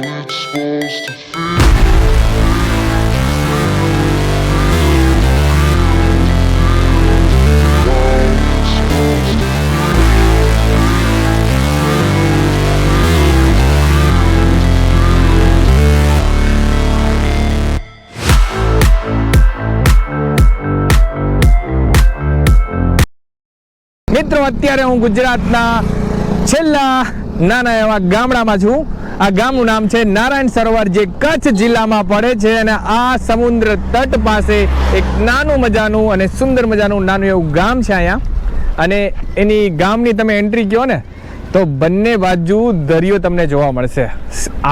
it's supposed to feel. મિત્રો અત્યારે હું ગુજરાતના છેલ્લા નાના એવા ગામડામાં છું. આ ગામનું નામ છે નારાયણ સરોવર, જે કચ્છ જિલ્લામાં પડે છે. અને આ સમુદ્ર તટ પાસે એક નાનું મજાનું અને સુંદર મજાનું નાનું એવું ગામ છે અહીંયા. અને એની ગામની તમે એન્ટ્રી કહો ને તો બંને બાજુ દરિયો તમને જોવા મળશે.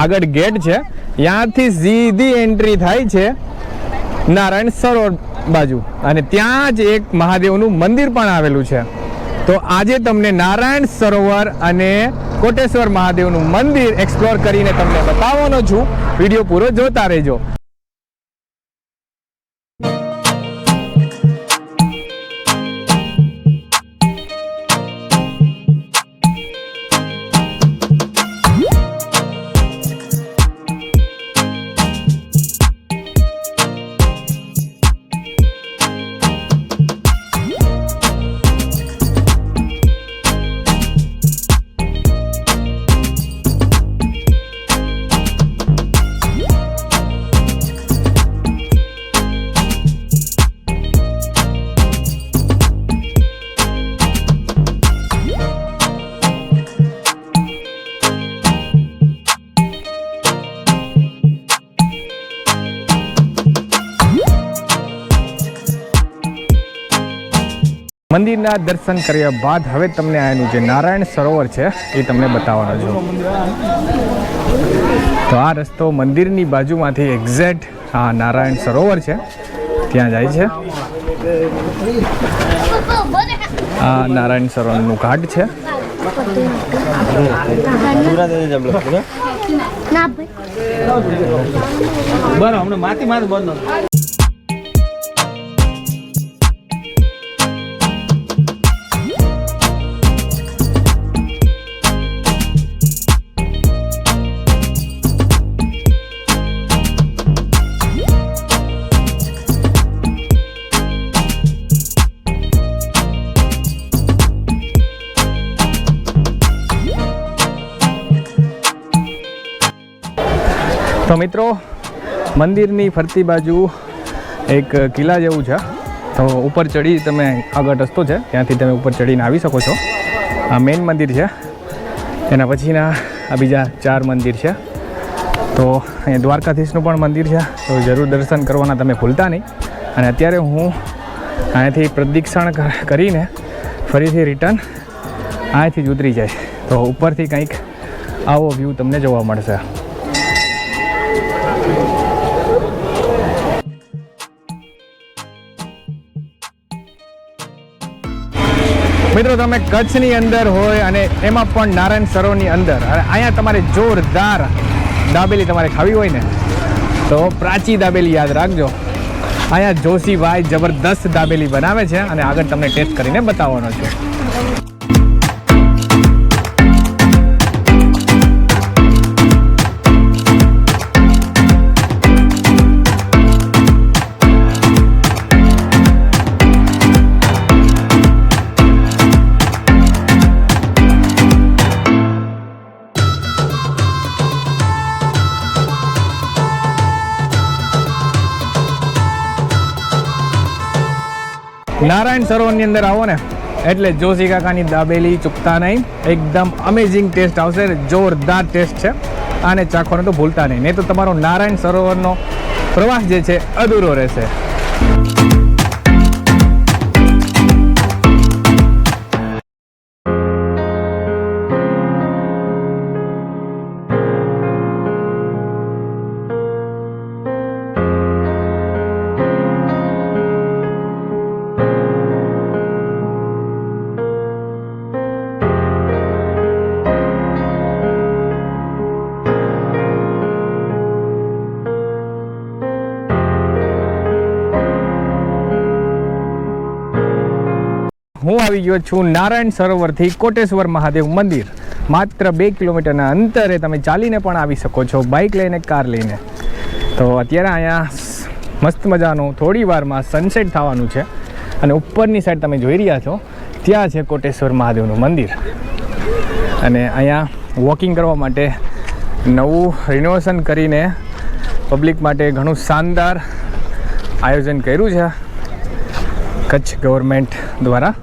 આગળ ગેટ છે, ત્યાંથી સીધી એન્ટ્રી થાય છે નારાયણ સરોવર બાજુ. અને ત્યાં જ એક મહાદેવનું મંદિર પણ આવેલું છે. તો આજે તમને નારાયણ સરોવર અને કોટેશ્વર મહાદેવનું મંદિર એક્સપ્લોર કરીને તમને બતાવવાનો છું. વિડીયો પૂરો જોતા રહેજો. મંદિરના દર્શન કર્યા બાદ હવે તમને આનું જે નારાયણ સરોવર છે એ તમને બતાવવાનો છું. તો આ રસ્તો મંદિરની બાજુમાંથી એક્ઝેક્ટ આ નારાયણ સરોવર છે ત્યાં જાય છે. આ નારાયણ સરોવરનું ઘાટ છે. તો મિત્રો, મંદિરની ફરતી બાજુ એક કિલ્લા જેવું છે. તો ઉપર ચડી તમે આગળ રસ્તો છે, ત્યાંથી તમે ઉપર ચડીને આવી શકો છો. આ મેઇન મંદિર છે. એના પછીના આ બીજા 4 મંદિર છે. તો અહીંયા દ્વારકાધીશનું પણ મંદિર છે, તો જરૂર દર્શન કરવાના તમે ભૂલતા નહીં. અને અત્યારે હું અહીંયાથી પ્રદક્ષિણ કરીને ફરીથી રિટર્ન અહીંયાથી જ ઉતરી જાય. તો ઉપરથી કંઈક આવો વ્યૂ તમને જોવા મળશે. મિત્રો, તમે કચ્છની અંદર હોય અને એમાં પણ નારાયણ સરોવરની અંદર, અને અહીંયા તમારે જોરદાર દાબેલી તમારે ખાવી હોય ને તો પ્રાચી દાબેલી યાદ રાખજો. અહીંયા જોશીભાઈ જબરદસ્ત દાબેલી બનાવે છે અને આગળ તમને ટેસ્ટ કરીને બતાવવાનો છે. નારાયણ સરોવરની અંદર આવો ને એટલે જોશી કાકાની દાબેલી ચૂકતા નહીં. એકદમ અમેઝિંગ ટેસ્ટ આવશે, જોરદાર ટેસ્ટ છે. આને ચાખવાનું તો ભૂલતા નહીં તો તમારો નારાયણ સરોવરનો પ્રવાસ જે છે અધૂરો રહેશે. હું આવી ગયો છું નારાયણ સરોવરથી કોટેશ્વર મહાદેવ મંદિર. માત્ર 2 કિલોમીટરના અંતરે તમે ચાલીને પણ આવી શકો છો, બાઇક લઈને, કાર લઈને. તો અત્યારે અહીંયા મસ્ત મજાનું થોડી વારમાં સનસેટ થવાનું છે અને ઉપરની સાઈડ તમે જોઈ રહ્યા છો ત્યાં છે કોટેશ્વર મહાદેવનું મંદિર. અને અહીંયા વોકિંગ કરવા માટે નવું રિનોવેશન કરીને પબ્લિક માટે ઘણું શાનદાર આયોજન કર્યું છે કચ્છ ગવર્મેન્ટ દ્વારા.